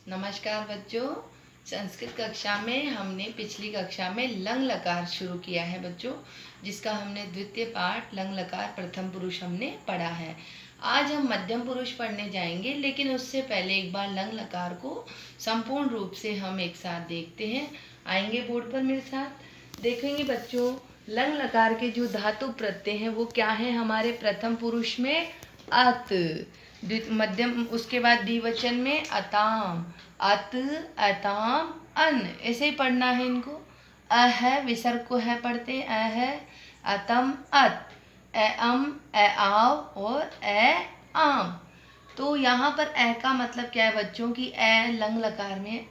नमस्कार बच्चों। संस्कृत कक्षा में हमने पिछली कक्षा में लंग लकार शुरू किया है बच्चों, जिसका हमने द्वितीय पाठ लंग लकार प्रथम पुरुष हमने पढ़ा है। आज हम मध्यम पुरुष पढ़ने जाएंगे, लेकिन उससे पहले एक बार लंग लकार को संपूर्ण रूप से हम एक साथ देखते हैं। आएंगे बोर्ड पर मेरे साथ, देखेंगे बच्चों। लंग लकार के जो धातु प्रत्यय हैं वो क्या है हमारे प्रथम पुरुष में? अत। मध्यम उसके बाद द्विवचन में अताम, अत, अताम, अन, ऐसे ही पढ़ना है इनको। अ है, विसर्ग को है पढ़ते हैं, अ है, अतम, अत, अम, आओ और आम। तो यहाँ पर ए का मतलब क्या है बच्चों की? ए लंग लकार में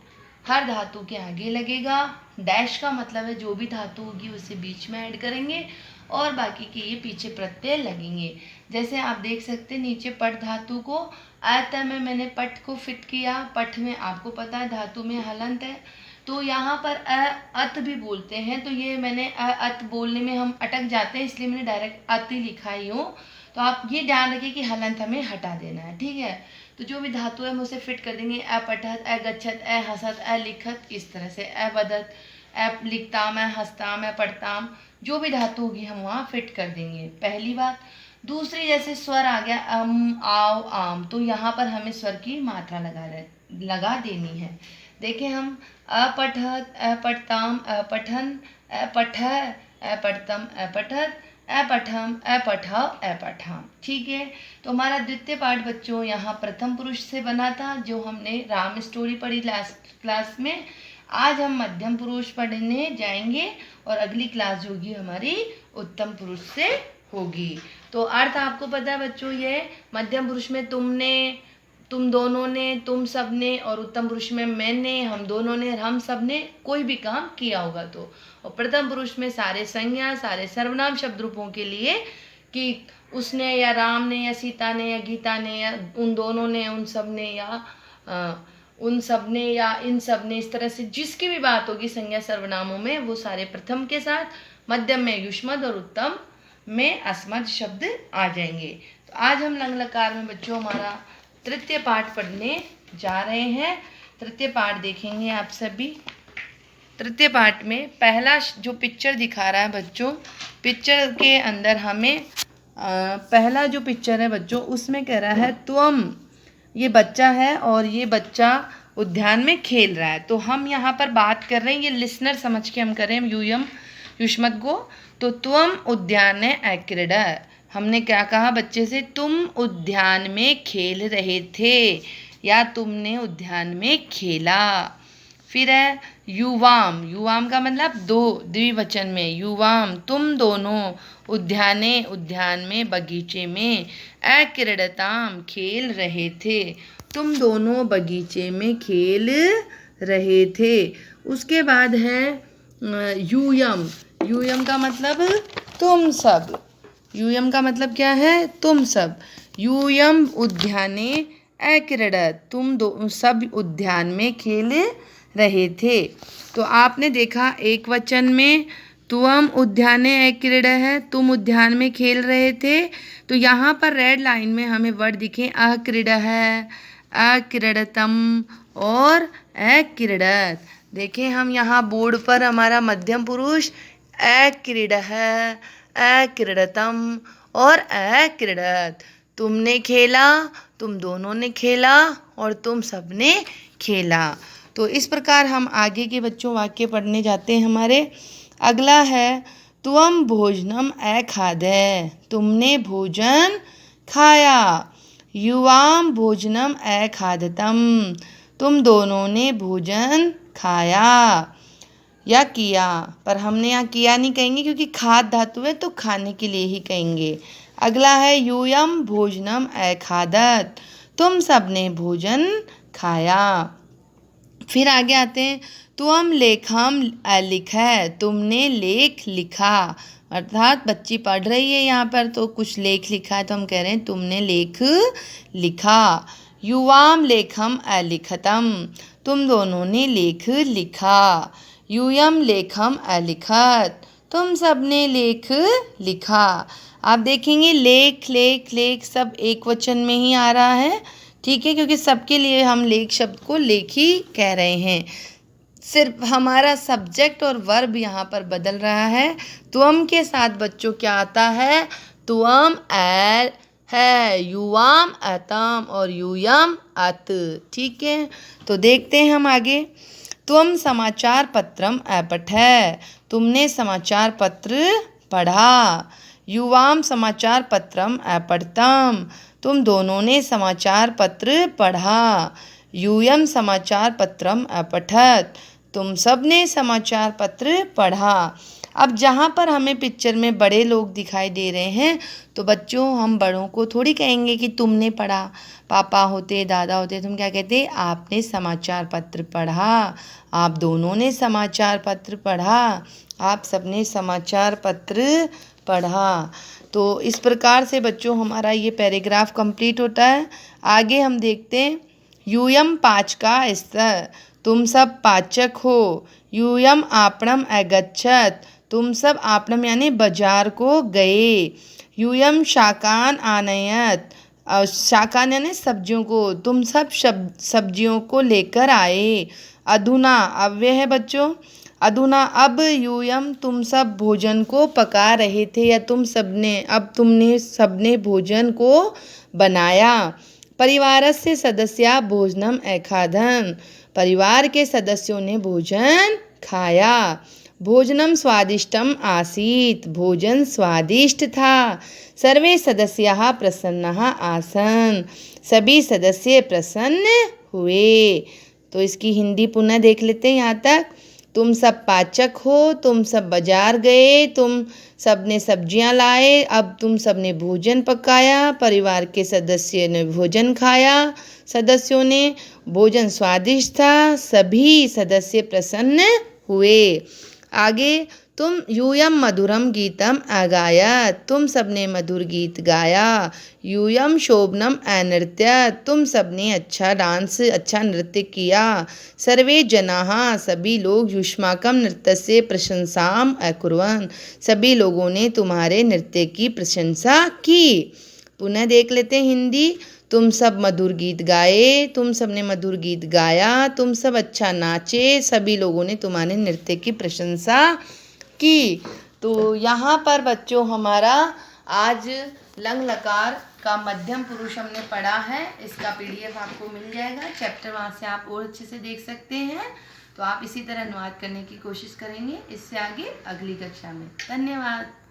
हर धातु के आगे लगेगा। डैश का मतलब है जो भी धातु होगी उसे बीच में ऐड करेंगे और बाकी के ये पीछे प्रत्यय लगेंगे। जैसे आप देख सकते हैं नीचे पट धातु को अत में मैंने पट को फिट किया। पट में आपको पता है धातु में हलंत है, तो यहाँ पर अत भी बोलते हैं। तो ये मैंने अत बोलने में हम अटक जाते हैं, इसलिए मैंने डायरेक्ट अत ही लिखा ही हूँ। तो आप ये ध्यान रखिए कि हलंत हमें हटा देना है, ठीक है। तो जो भी धातु है हम उसे फिट कर देंगे। पठत, गच्छत, हसत, लिखत, इस तरह से बदत, लिखताम, हस्ताम, पढ़ताम, जो भी धातु होगी हम वहाँ फिट कर देंगे, पहली बात। दूसरी, जैसे स्वर आ गया आओ, आम, तो यहाँ पर हमें स्वर की मात्रा लगा देनी है। देखें हम अपठत, अपठताम, अपठन, अपठ, अपठतम, अपठत, अपठम, अपठव, अपठाम, ठीक है। तो हमारा द्वितीय पाठ बच्चों यहाँ प्रथम पुरुष से बना था, जो हमने राम स्टोरी पढ़ी लास्ट क्लास में। आज हम मध्यम पुरुष पढ़ने जाएंगे और अगली क्लास जो होगी हमारी उत्तम पुरुष से होगी। तो अर्थ आपको पता है बच्चों, ये मध्यम पुरुष में तुमने, तुम दोनों ने, तुम सब ने, और उत्तम पुरुष में मैंने, हम दोनों ने, हम सब ने कोई भी काम किया होगा तो। और प्रथम पुरुष में सारे संज्ञा, सारे सर्वनाम शब्द रूपों के लिए कि उसने या राम ने या सीता ने या गीता ने या उन दोनों ने, उन सब ने या उन सब ने या इन सब ने, इस तरह से जिसकी भी बात होगी संज्ञा सर्वनामों में वो सारे प्रथम के साथ, मध्यम में युष्मद और उत्तम में अस्मद शब्द आ जाएंगे। तो आज हम लंग लकार में बच्चों हमारा तृतीय पाठ पढ़ने जा रहे हैं। तृतीय पाठ देखेंगे आप सभी। तृतीय पाठ में पहला जो पिक्चर दिखा रहा है बच्चों, पिक्चर के अंदर हमें पहला जो पिक्चर है बच्चों उसमें कह रहा है त्वम, ये बच्चा है और ये बच्चा उद्यान में खेल रहा है। तो हम यहाँ पर बात कर रहे हैं, ये लिसनर समझ के हम कर रहे हैं यूयम युष्मत को। तो त्वम उद्यान क्रीडा, हमने क्या कहा बच्चे से? तुम उद्यान में खेल रहे थे या तुमने उद्यान में खेला। फिर है युवाम, युवाम का मतलब दो, द्विवचन में युवाम, तुम दोनों उद्यान में, बगीचे में, क्रीडताम, खेल रहे थे, तुम दोनों बगीचे में खेल रहे थे। उसके बाद है यूयम, यूयम का मतलब तुम सब, यूयम का मतलब क्या है? तुम सब। यूयम उद्याने अक्रीडत, तुम दो सब उद्यान में खेल रहे थे। तो आपने देखा एक वचन में तुम उद्याने अक्रीड है, तुम उद्यान में खेल रहे थे। तो यहाँ पर रेड लाइन में हमें वर्ड दिखे अक्रीड है, अक्रीडतम और अक्रीडत। देखें हम यहाँ बोर्ड पर हमारा मध्यम पुरुष अक्रीड है, अक्रीडतम और अक्रीडत। तुमने खेला, तुम दोनों ने खेला और तुम सबने खेला। तो इस प्रकार हम आगे के बच्चों वाक्य पढ़ने जाते हैं हमारे। अगला है त्वम भोजनम अखादय, तुमने भोजन खाया। युवाम भोजनम अखादतम, तुम दोनों ने भोजन खाया या किया, पर हमने यहाँ किया नहीं कहेंगे क्योंकि खाद धातु है तो खाने के लिए ही कहेंगे। अगला है यूयम भोजनम अखादत, तुम सबने भोजन खाया। फिर आगे आते हैं तुम लेखम लिखा, तुमने लेख लिखा, अर्थात बच्ची पढ़ रही है यहाँ पर तो कुछ लेख लिखा है तो हम कह रहे हैं तुमने लेख लिखा। युवाम लेखम अलिखतम, तुम दोनों ने लेख लिखा। यूयम लेखम अलिखत, तुम सबने लेख लिखा। आप देखेंगे लेख लेख लेख सब एक वचन में ही आ रहा है, ठीक है, क्योंकि सबके लिए हम लेख शब्द को लेखी कह रहे हैं। सिर्फ हमारा सब्जेक्ट और वर्ब यहाँ पर बदल रहा है। तुम के साथ बच्चों क्या आता है? तुम है, युवाम अतम और यूयम अत। ठीक है, तो देखते हैं हम आगे। तुम समाचार पत्रम अपठै, तुमने समाचार पत्र पढ़ा। युवाम समाचार पत्रम अपठतम, तुम दोनों ने समाचार पत्र पढ़ा। यूयम समाचार पत्रम अपठत, तुम सब ने समाचार पत्र पढ़ा। अब जहाँ पर हमें पिक्चर में बड़े लोग दिखाई दे रहे हैं, तो बच्चों हम बड़ों को थोड़ी कहेंगे कि तुमने पढ़ा। पापा होते, दादा होते, तुम क्या कहते? आपने समाचार पत्र पढ़ा, आप दोनों ने समाचार पत्र पढ़ा, आप सबने समाचार पत्र पढ़ा। तो इस प्रकार से बच्चों हमारा ये पैराग्राफ कंप्लीट होता है। आगे हम देखते हैं। यूयम पाँच का स्तर, तुम सब पाचक हो। यूयम आपणम अगच्छत, तुम सब आपणम यानी बाजार को गए। यूयम शाकान आनयत, शाकान यानी सब्जियों को, तुम सब सब्जियों को लेकर आए। अधुना अव्यय है बच्चों। अधुना अब यूयम, तुम सब भोजन को पका रहे थे या तुमने सबने भोजन को बनाया। परिवारस्य सदस्या भोजनम अखादन, परिवार के सदस्यों ने भोजन खाया। भोजनम स्वादिष्टम आसीत, भोजन स्वादिष्ट था। सर्वे सदस्याः प्रसन्नाः आसन्, सभी सदस्य प्रसन्न हुए। तो इसकी हिंदी पुनः देख लेते हैं यहाँ तक। तुम सब पाचक हो, तुम सब बाजार गए, तुम सब ने सब्जियां लाए, अब तुम सब ने भोजन पकाया, परिवार के सदस्य ने भोजन खाया, सदस्यों ने भोजन स्वादिष्ट था, सभी सदस्य प्रसन्न हुए। आगे, तुम यूयम मधुरम गीतम अगायत, तुम सबने मधुर गीत गाया। यूयम शोभनम अनृत्यत, तुम सबने अच्छा नृत्य किया। सर्वे जनाः, सभी लोग युष्माकम नृत्य से प्रशंसाम अकुर्वन्, सभी लोगों ने तुम्हारे नृत्य की प्रशंसा की। पुनः देख लेते हैं हिंदी। तुम सब मधुर गीत गाए, तुम सब ने मधुर गीत गाया, तुम सब अच्छा नाचे, सभी लोगों ने तुम्हारे नृत्य की प्रशंसा की। तो यहाँ पर बच्चों हमारा आज लंग लकार का मध्यम पुरुष हमने पढ़ा है। इसका PDF आपको मिल जाएगा, चैप्टर वहाँ से आप और अच्छे से देख सकते हैं। तो आप इसी तरह अनुवाद करने की कोशिश करेंगे इससे आगे अगली कक्षा में। धन्यवाद।